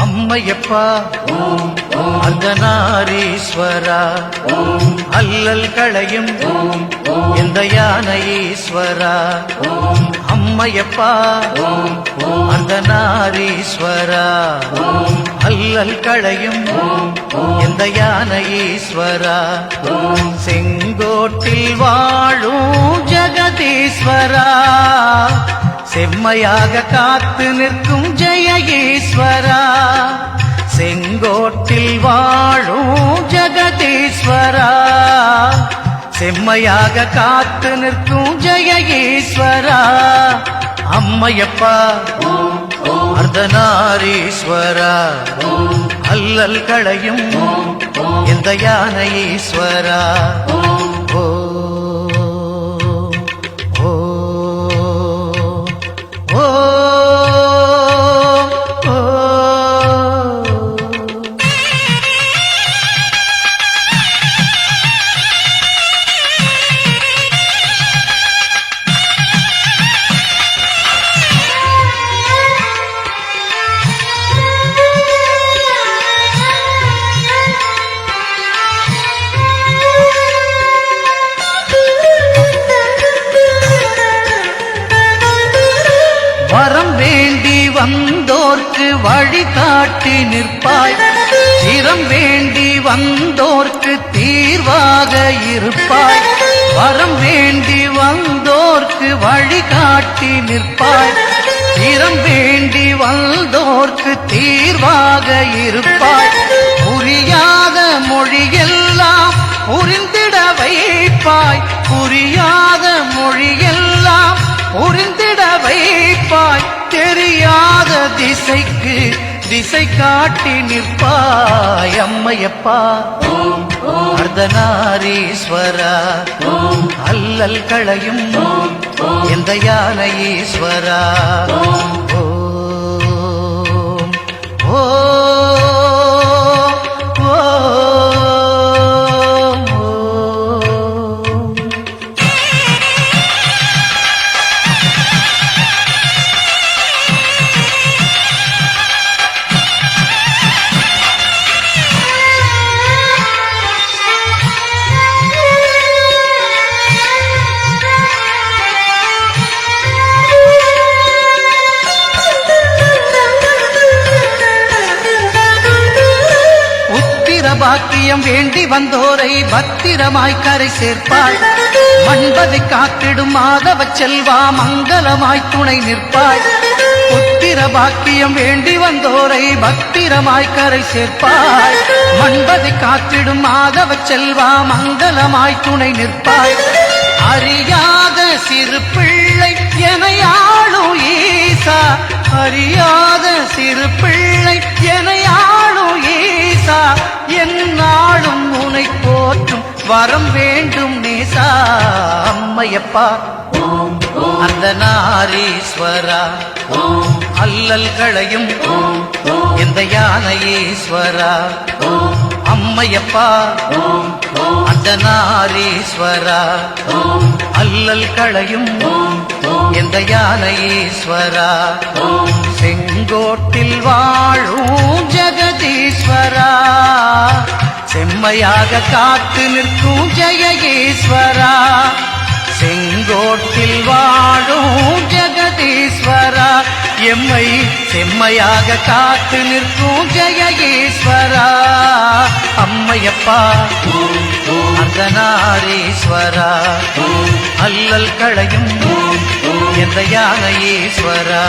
அம்மையப்பா அர்த்தநாரீஸ்வரா அல்லல் களையும் இந்த யானை ஈஸ்வரா. அம்மையப்பா அர்த்தநாரீஸ்வரா அல்லல் களையும் இந்த யானை ஈஸ்வரா. செங்கோட்டில் வாழும் ஜெகதீஸ்வரா செம்மையாக காத்து நிற்கும் ஜெய ஈஸ்வரா. செங்கோட்டில் வாழும் ஜெகதீஸ்வரா செம்மையாக காத்து நிற்கும் ஜெய ஈஸ்வரா. அம்மையப்பா அர்த்தநாரீஸ்வரா அல்லல் களையும் இந்த யானை ஈஸ்வரா. வரம் வேண்டி வந்தோர்க்கு வழிகாட்டி நிற்பாய். சிரம் வேண்டி வந்தோர்க்கு தீர்வாக இருப்பாய். வரம் வேண்டி வந்தோர்க்கு வழிகாட்டி நிற்பாய். சிரம் வேண்டி வந்தோர்க்கு தீர்வாக இருப்பாய். புரியாத மொழியெல்லாம் புரிந்திட வைப்பாய். புரியாத மொழியெல்லாம் புரிந்திட வைப்பாய். தெரியாத திசைக்கு திசை காட்டி நிற்பாய். அம்மையப்பா அர்த்தநாரீஸ்வரா அல்லல் களையும் இந்த யானை ஈஸ்வரா. பாக்கியம் வேண்டி வந்தோரை பத்திரமாய் கரை சேர்ப்பாய். மண்பதை காத்திடும் மாதவ செல்வா மங்களமாய் துணை நிற்பாய். புத்திர பாக்கியம் வேண்டி வந்தோரை பத்திரமாய் கரை சேர்ப்பாய். மண்பதை காத்திடும் மாதவ செல்வா மங்களமாய் துணை நிற்பாய். அறியாத சிறு பிள்ளை என ஆளும் ஈசா. அறியாத சிறு பிள்ளை என ஆளும் ஈசா. என்னாலும் உனை போற்றும் வரம் வேண்டும் நேசா. அம்மையப்பா அர்த்தநாரீஸ்வரா அல்லல் களையும் இந்த யானை ஈஸ்வரா. அம்மையப்பா அர்த்தநாரீஸ்வரா அல்லல் களையும் இந்த யானை ஈஸ்வரா. செங்கோட்டில் வாழும் ஜெகதீஸ்வரா செம்மையாக காத்து நிற்கும் ஜெய ஈஸ்வரா. செங்கோட்டில் வாழும் ஜெகதீஸ்வரா எம்மை செம்மையாக காத்து நிற்கும் ஜெய ஈஸ்வரா. அம்மையப்பா அர்த்தநாரீஸ்வரா அல்லல் களையும் இந்த யானை ஈஸ்வரா.